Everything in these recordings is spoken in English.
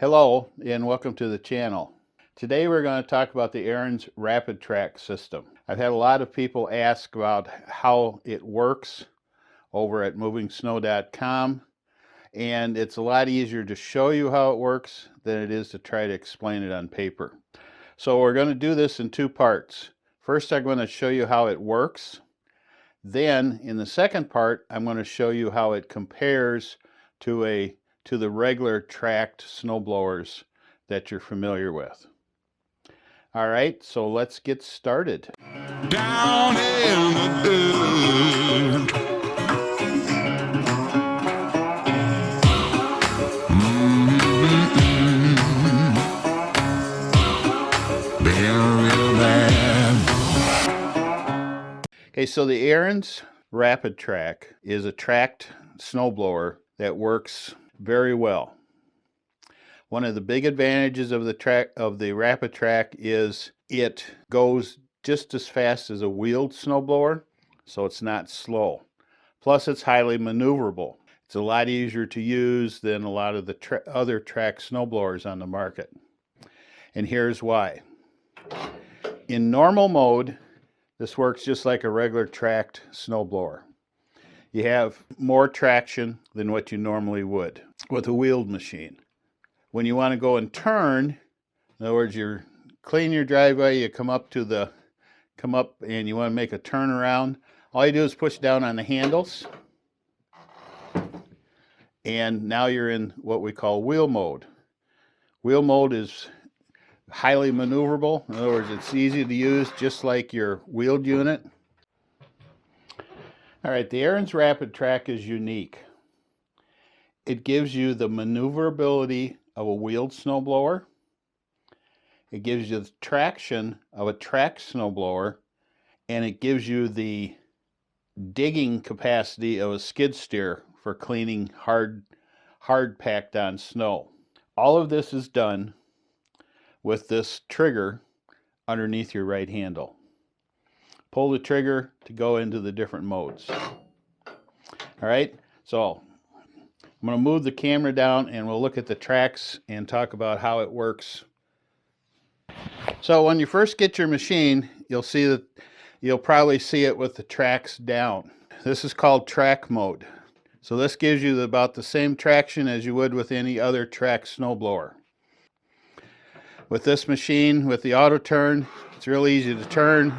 Hello and welcome to the channel. Today we're going to talk about the Ariens RapidTrak system. I've had a lot of people ask about how it works over at movingsnow.com, and it's a lot easier to show you how it works than it is to try to explain it on paper. So we're going to do this in two parts. First, I'm going to show you how it works. Then in the second part, I'm going to show you how it compares to the regular tracked snowblowers that you're familiar with. All right, so let's get started. Down in the dirt. Okay, so the Ariens RapidTrak is a tracked snowblower that works very well. One of the big advantages of the RapidTrak is it goes just as fast as a wheeled snowblower, so it's not slow. Plus, it's highly maneuverable. It's a lot easier to use than a lot of the other tracked snowblowers on the market. And here's why. In normal mode, this works just like a regular tracked snowblower. You have more traction than what you normally would with a wheeled machine. When you want to go and turn, in other words, you're cleaning your driveway, you come up and you want to make a turnaround, all you do is push down on the handles, and now you're in what we call wheel mode. Wheel mode is highly maneuverable. In other words, it's easy to use just like your wheeled unit. All right, the Ariens RapidTrak is unique. It gives you the maneuverability of a wheeled snowblower. It gives you the traction of a tracked snowblower, and it gives you the digging capacity of a skid steer for cleaning hard packed on snow. All of this is done with this trigger underneath your right handle. Pull the trigger to go into the different modes. All right, so I'm going to move the camera down and we'll look at the tracks and talk about how it works. So when you first get your machine, you'll probably see it with the tracks down. This is called track mode. So this gives you about the same traction as you would with any other tracked snowblower. With this machine, with the auto turn, it's really easy to turn.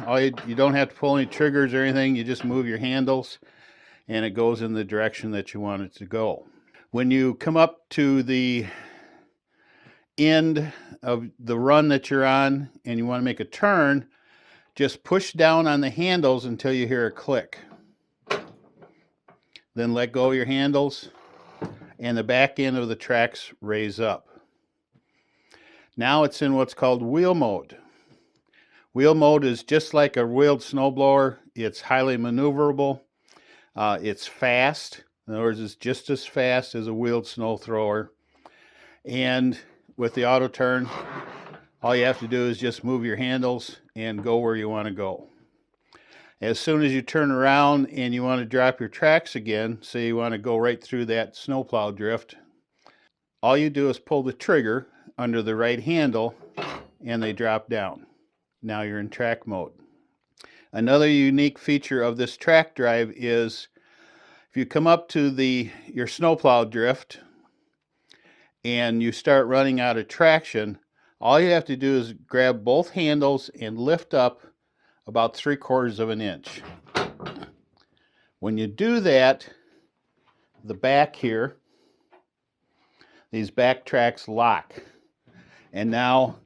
You don't have to pull any triggers or anything. You just move your handles and it goes in the direction that you want it to go. When you come up to the end of the run that you're on and you want to make a turn, just push down on the handles until you hear a click. Then let go of your handles and the back end of the tracks raise up. Now it's in what's called wheel mode. Wheel mode is just like a wheeled snowblower. It's highly maneuverable. It's fast. In other words, it's just as fast as a wheeled snow thrower. And with the auto turn, all you have to do is just move your handles and go where you want to go. As soon as you turn around and you want to drop your tracks again, say you want to go right through that snowplow drift, all you do is pull the trigger under the right handle and they drop down. Now you're in track mode. Another unique feature of this track drive is if you come up to your snowplow drift and you start running out of traction, all you have to do is grab both handles and lift up about 3/4 of an inch. When you do that, the back here, these back tracks lock. And now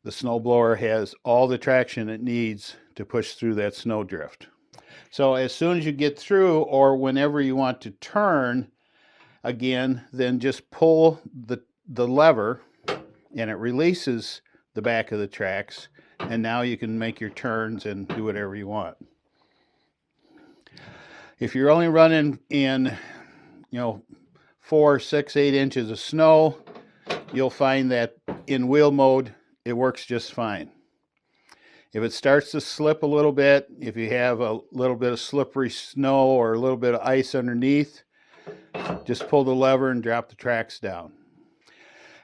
the snowblower has all the traction it needs to push through that snowdrift. So as soon as you get through, or whenever you want to turn again, then just pull the lever and it releases the back of the tracks, and now you can make your turns and do whatever you want. If you're only running in 4, 6, 8 inches of snow, you'll find that in wheel mode it works just fine. If it starts to slip a little bit, if you have a little bit of slippery snow or a little bit of ice underneath, just pull the lever and drop the tracks down.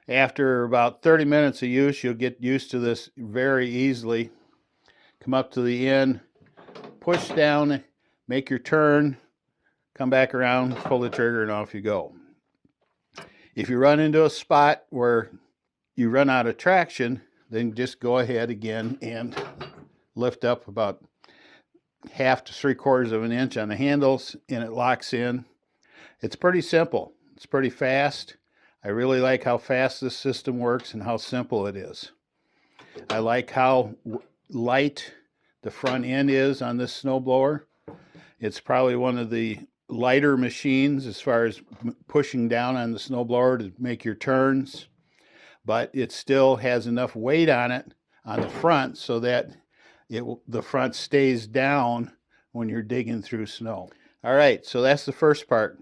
After about 30 minutes of use, you'll get used to this very easily. Come up to the end, push down, make your turn, come back around, pull the trigger, and off you go. If you run into a spot where you run out of traction, then just go ahead again and lift up about 1/2 to 3/4 of an inch on the handles, and it locks in. It's pretty simple. It's pretty fast. I really like how fast this system works and how simple it is. I like how light the front end is on this snowblower. It's probably one of the lighter machines as far as pushing down on the snowblower to make your turns, but it still has enough weight on it on the front so that the front stays down when you're digging through snow. All right, so that's the first part.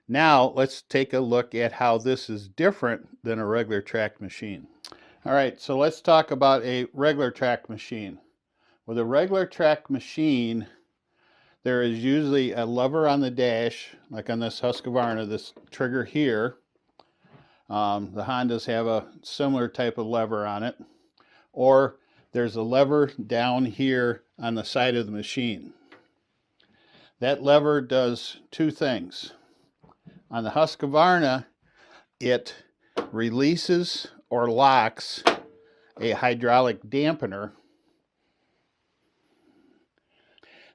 Now let's take a look at how this is different than a regular track machine. All right, so let's talk about a regular track machine. With a regular track machine, there is usually a lever on the dash, like on this Husqvarna, this trigger here. The Hondas have a similar type of lever on it. Or there's a lever down here on the side of the machine. That lever does two things. On the Husqvarna, it releases or locks a hydraulic dampener.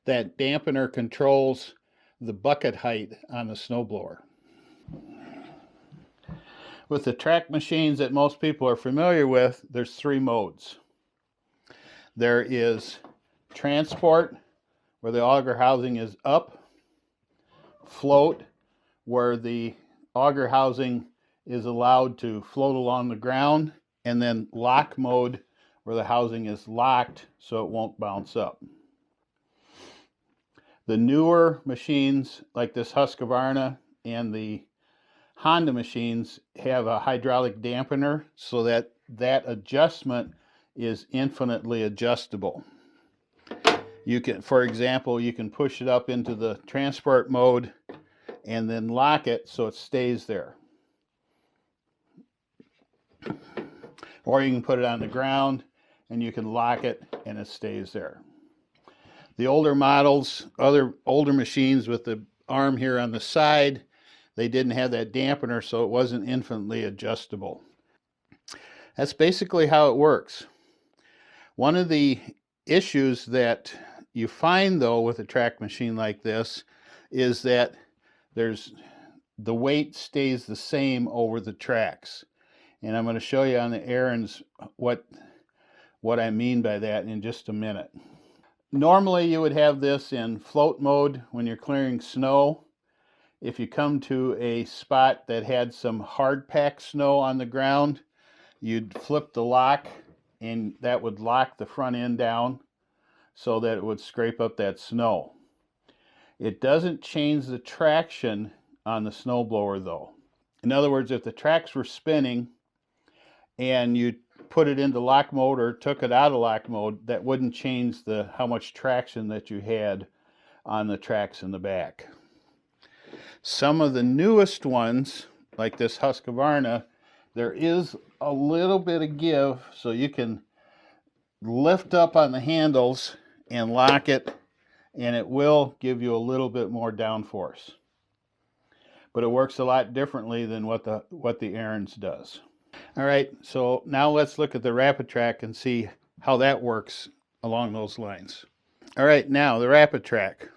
That dampener controls the bucket height on the snowblower. With the track machines that most people are familiar with, there's 3 modes. There is transport, where the auger housing is up, float, where the auger housing is allowed to float along the ground, and then lock mode, where the housing is locked so it won't bounce up. The newer machines like this Husqvarna and the Honda machines have a hydraulic dampener so that that adjustment is infinitely adjustable. You can, for example, you can push it up into the transport mode and then lock it so it stays there. Or you can put it on the ground and you can lock it and it stays there. The older models, other older machines with the arm here on the side, they didn't have that dampener, so it wasn't infinitely adjustable. That's basically how it works. One of the issues that you find, though, with a track machine like this is that the weight stays the same over the tracks. And I'm going to show you on the Ariens what I mean by that in just a minute. Normally you would have this in float mode when you're clearing snow. If you come to a spot that had some hard packed snow on the ground, you'd flip the lock and that would lock the front end down so that it would scrape up that snow. It doesn't change the traction on the snowblower though. In other words, if the tracks were spinning and you put it into lock mode or took it out of lock mode, that wouldn't change how much traction that you had on the tracks in the back. Some of the newest ones, like this Husqvarna, there is a little bit of give, so you can lift up on the handles and lock it, and it will give you a little bit more downforce. But it works a lot differently than what the Ariens does. All right, so now let's look at the RapidTrak and see how that works along those lines. All right, now the RapidTrak.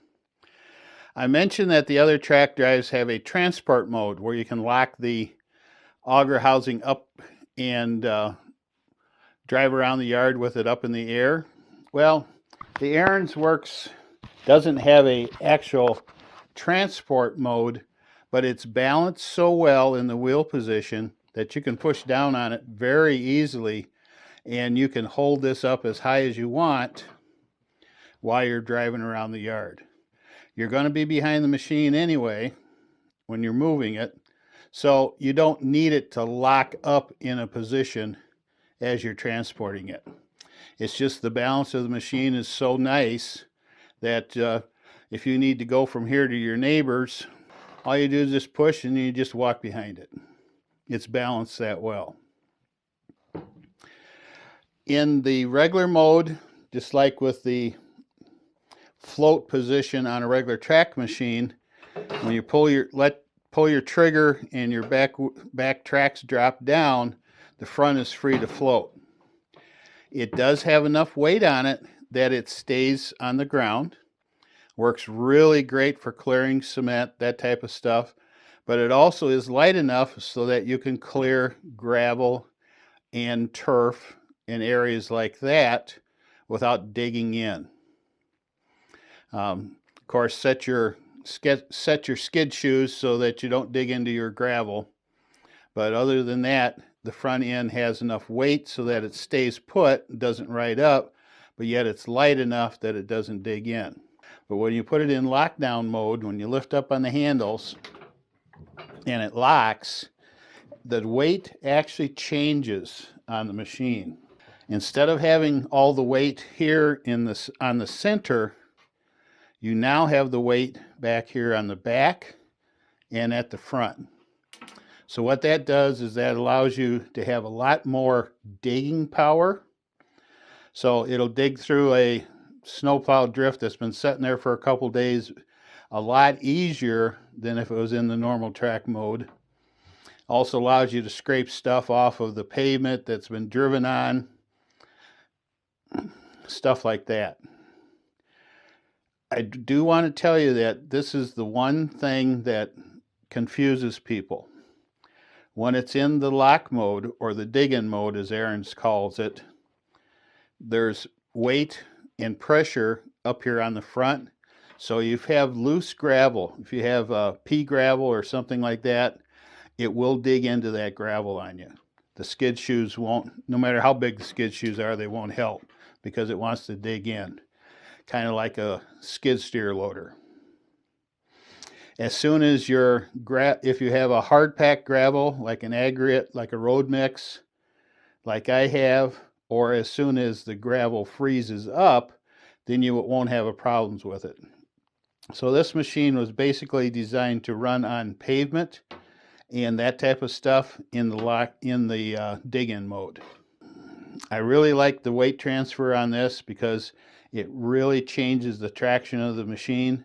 I mentioned that the other track drives have a transport mode where you can lock the auger housing up and drive around the yard with it up in the air. Well, the Ariens doesn't have an actual transport mode, but it's balanced so well in the wheel position that you can push down on it very easily, and you can hold this up as high as you want while you're driving around the yard. You're going to be behind the machine anyway when you're moving it, so you don't need it to lock up in a position as you're transporting it. It's just the balance of the machine is so nice that if you need to go from here to your neighbor's, all you do is just push and you just walk behind it. it's balanced that well. In the regular mode, just like with the float position on a regular track machine, when you pull your trigger and your back tracks drop down, the front is free to float. It does have enough weight on it that it stays on the ground. Works really great for clearing cement, that type of stuff. But it also is light enough so that you can clear gravel and turf in areas like that without digging in. Of course, set your skid shoes so that you don't dig into your gravel. But other than that, the front end has enough weight so that it stays put, doesn't ride up, but yet it's light enough that it doesn't dig in. But when you put it in lockdown mode, when you lift up on the handles and it locks, the weight actually changes on the machine. Instead of having all the weight here on the center, you now have the weight back here on the back and at the front. So what that does is that allows you to have a lot more digging power. So it'll dig through a snowplow drift that's been sitting there for a couple days a lot easier than if it was in the normal track mode. Also allows you to scrape stuff off of the pavement that's been driven on, stuff like that. I do want to tell you that this is the one thing that confuses people. When it's in the lock mode, or the dig-in mode as Ariens calls it, there's weight and pressure up here on the front. So you have loose gravel. If you have pea gravel or something like that, it will dig into that gravel on you. The skid shoes won't, no matter how big the skid shoes are, they won't help because it wants to dig in. Kind of like a skid steer loader. As soon as if you have a hard packed gravel, like an aggregate, like a road mix, like I have, or as soon as the gravel freezes up, then you won't have a problems with it. So this machine was basically designed to run on pavement and that type of stuff in the dig-in mode. I really like the weight transfer on this because it really changes the traction of the machine.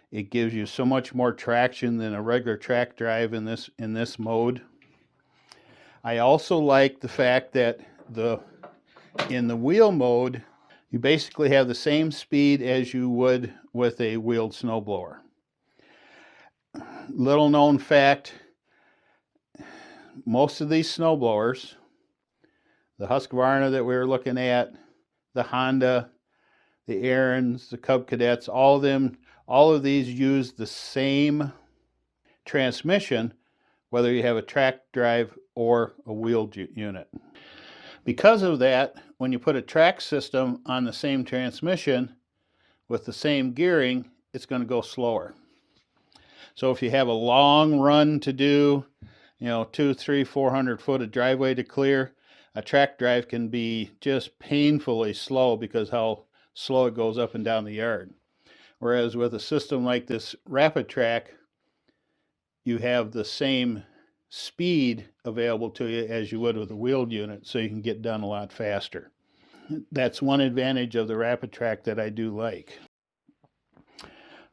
It gives you so much more traction than a regular track drive in this mode. I also like the fact that in the wheel mode, you basically have the same speed as you would with a wheeled snowblower. Little known fact, most of these snowblowers, the Husqvarna that we were looking at, the Honda, the Ariens, the Cub Cadets, all of these use the same transmission, whether you have a track drive or a wheeled unit. Because of that, when you put a track system on the same transmission with the same gearing, it's going to go slower. So if you have a long run to do, 200, 300, 400 foot of driveway to clear, a track drive can be just painfully slow because how slow it goes up and down the yard. Whereas with a system like this RapidTrak, you have the same speed available to you as you would with a wheeled unit, so you can get done a lot faster. That's one advantage of the RapidTrak that I do like.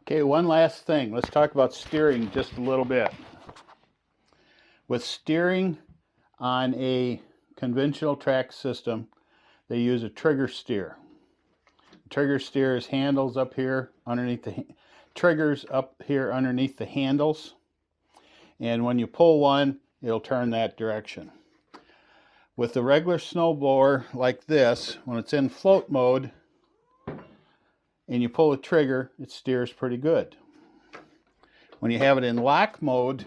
Okay, one last thing. Let's talk about steering just a little bit. With steering on a conventional track system, they use a trigger steer. Trigger steers handles up here underneath triggers up here underneath the handles, and when you pull one, it'll turn that direction. With the regular snowblower like this, when it's in float mode and you pull the trigger, it steers pretty good. When you have it in lock mode,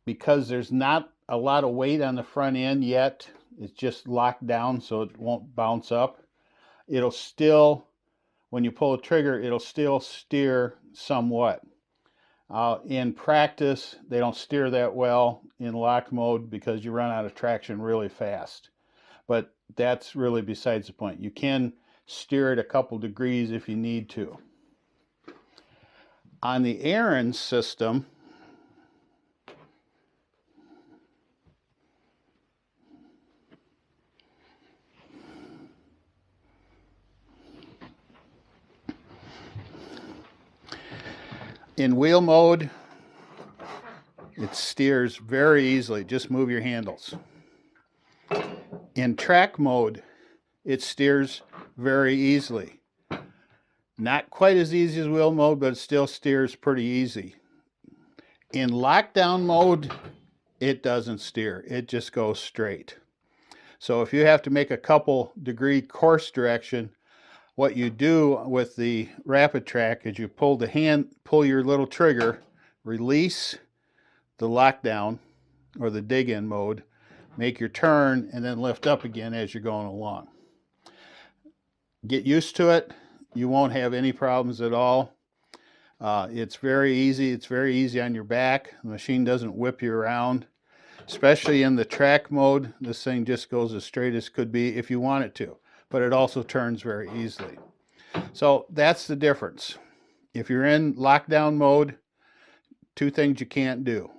because there's not a lot of weight on the front end yet, it's just locked down so it won't bounce up. It'll still, when you pull the trigger, it'll still steer somewhat. In practice, they don't steer that well in lock mode because you run out of traction really fast. But that's really besides the point. You can steer it a couple degrees if you need to. On the Ariens system, In wheel mode, it steers very easily. Just move your handles. In track mode, it steers very easily. Not quite as easy as wheel mode, but it still steers pretty easy. In lockdown mode, it doesn't steer. It just goes straight. So if you have to make a couple degree course direction, what you do with the RapidTrak is you pull your little trigger, release the lockdown or the dig-in mode, make your turn, and then lift up again as you're going along. Get used to it. You won't have any problems at all. It's very easy. It's very easy on your back. The machine doesn't whip you around. Especially in the track mode, this thing just goes as straight as could be if you want it to. But it also turns very easily. So that's the difference. If you're in lockdown mode, two things you can't do.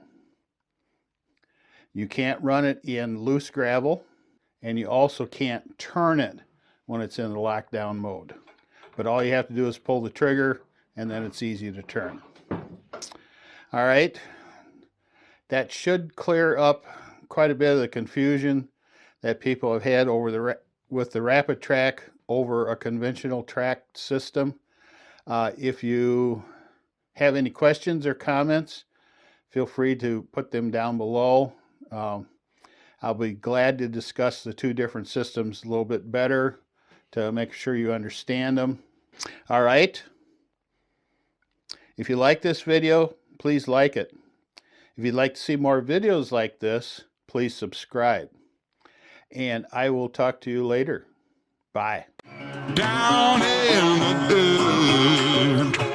You can't run it in loose gravel, and you also can't turn it when it's in the lockdown mode. But all you have to do is pull the trigger, and then it's easy to turn. All right. That should clear up quite a bit of the confusion that people have had with the RapidTrak over a conventional track system. If you have any questions or comments, feel free to put them down below. I'll be glad to discuss the two different systems a little bit better to make sure you understand them. All right. If you like this video, please like it. If you'd like to see more videos like this, please subscribe. And I will talk to you later. Bye. Down in the dirt.